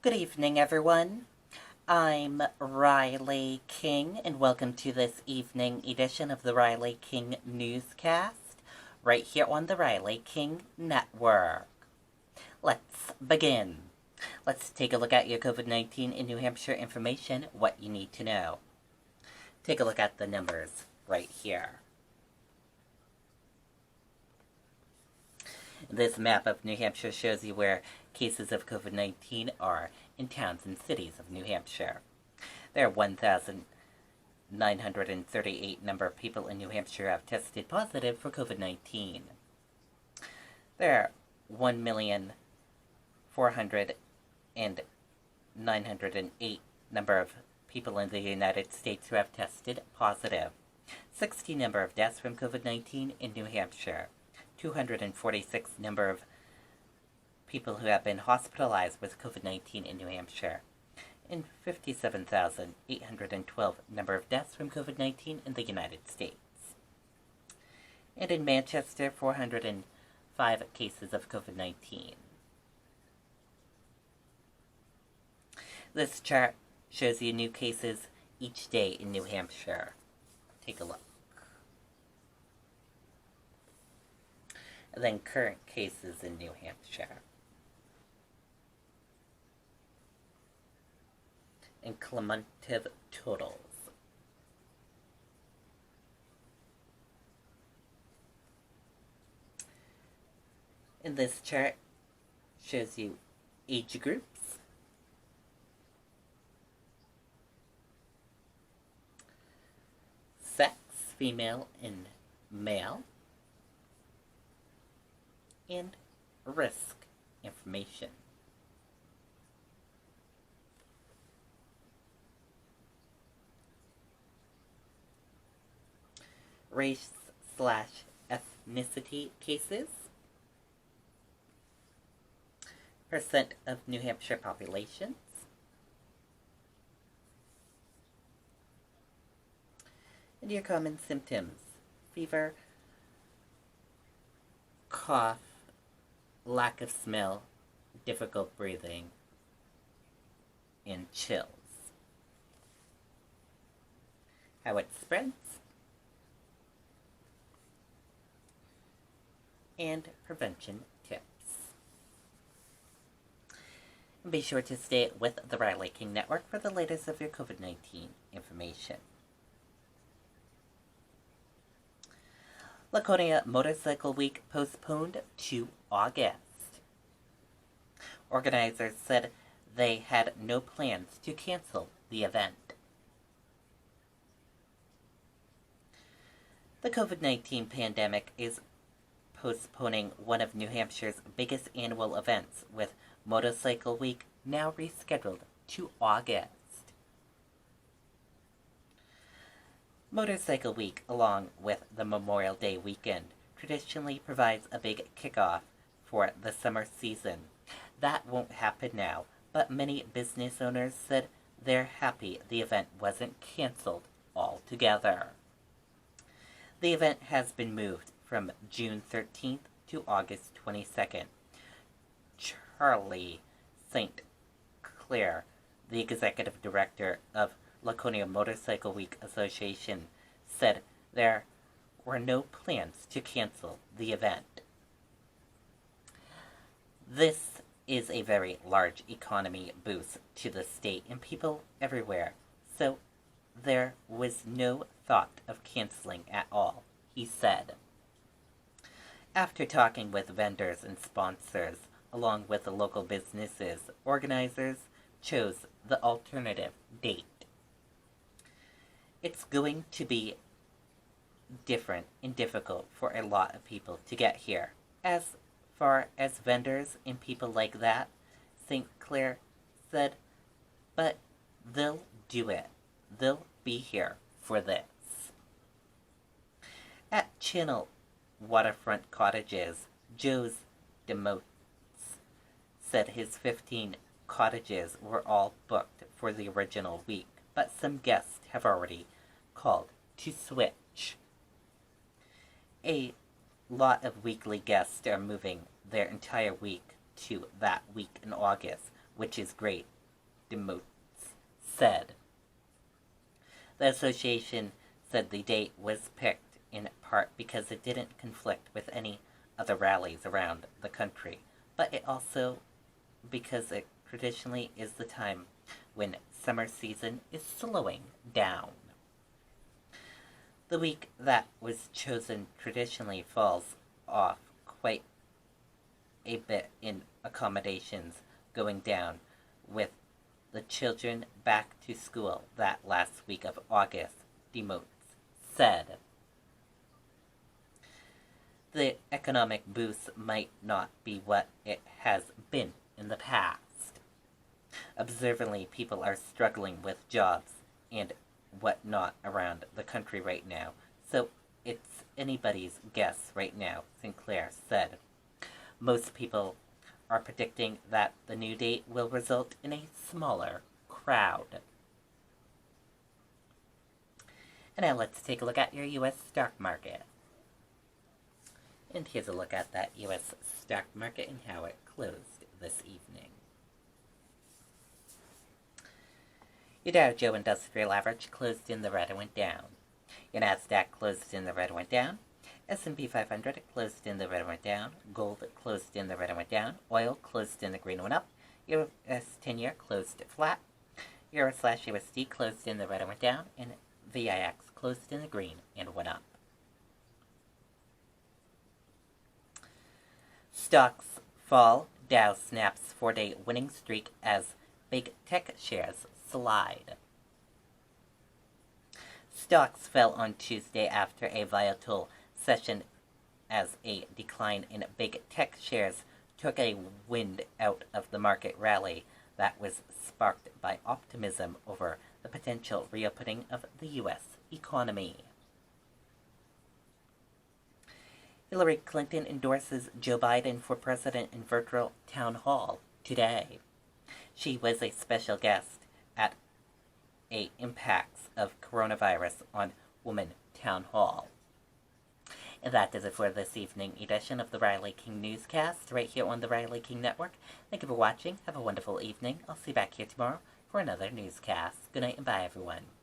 Good evening, everyone. I'm Riley King, and welcome to this evening edition of the Riley King Newscast, right here on the Riley King Network. Let's begin. Let's take a look at your COVID-19 in New Hampshire information, what you need to know. Take a look at the numbers right here. This map of New Hampshire shows you where cases of COVID-19 are in towns and cities of New Hampshire. There are 1,938 number of people in New Hampshire have tested positive for COVID-19. There are 1,400,908 number of people in the United States who have tested positive. 60 number of deaths from COVID-19 in New Hampshire. 246 number of people who have been hospitalized with COVID-19 in New Hampshire, and 57,812 number of deaths from COVID-19 in the United States. And in Manchester, 405 cases of COVID-19. This chart shows you new cases each day in New Hampshire. Take a look. And then current cases in New Hampshire. And cumulative totals. And this chart shows you age groups, sex, female and male, and risk information. Race/ethnicity cases, percent of New Hampshire populations, and your common symptoms: fever, cough, lack of smell, difficult breathing, and chills. How it spreads, and prevention tips. And be sure to stay with the Riley King Network for the latest of your COVID-19 information. Laconia Motorcycle Week postponed to August. Organizers said they had no plans to cancel the event. The COVID-19 pandemic is postponing one of New Hampshire's biggest annual events, with Motorcycle Week now rescheduled to August. Motorcycle Week, along with the Memorial Day weekend, traditionally provides a big kickoff for the summer season. That won't happen now, but many business owners said they're happy the event wasn't canceled altogether. The event has been moved from June 13th to August 22nd. Charlie St. Clair, the executive director of Laconia Motorcycle Week Association, said there were no plans to cancel the event. This is a very large economy boost to the state and people everywhere, so there was no thought of canceling at all, he said. After talking with vendors and sponsors, along with the local businesses, organizers chose the alternative date. It's going to be different and difficult for a lot of people to get here. As far as vendors and people like that, St. Clair said, but they'll do it. They'll be here for this. At Channel Waterfront Cottages, Joe's Demotes said his 15 cottages were all booked for the original week, but some guests have already called to switch. A lot of weekly guests are moving their entire week to that week in August, which is great, Demotes said. The association said the date was picked in part because it didn't conflict with any other rallies around the country, but it also because it traditionally is the time when summer season is slowing down. The week that was chosen traditionally falls off quite a bit in accommodations going down, with the children back to school that last week of August, Demotes said. The economic boost might not be what it has been in the past. Observantly, people are struggling with jobs and whatnot around the country right now, so it's anybody's guess right now, Sinclair said. Most people are predicting that the new date will result in a smaller crowd. And now let's take a look at your U.S. stock market. And here's a look at that U.S. stock market and how it closed this evening. Your Dow Jones Industrial Average closed in the red and went down. Your Nasdaq closed in the red and went down. S&P 500 closed in the red and went down. Gold closed in the red and went down. Oil closed in the green and went up. US 10-year closed flat. Euro/USD closed in the red and went down. And VIX closed in the green and went up. Stocks fall. Dow snaps 4-day winning streak as big tech shares slide. Stocks fell on Tuesday after a volatile session as a decline in big tech shares took a wind out of the market rally that was sparked by optimism over the potential reopening of the U.S. economy. Hillary Clinton endorses Joe Biden for president in virtual town hall today. She was a special guest at a Impacts of Coronavirus on Women Town Hall. And that does it for this evening edition of the Riley King Newscast, right here on the Riley King Network. Thank you for watching. Have a wonderful evening. I'll see you back here tomorrow for another newscast. Good night and bye, everyone.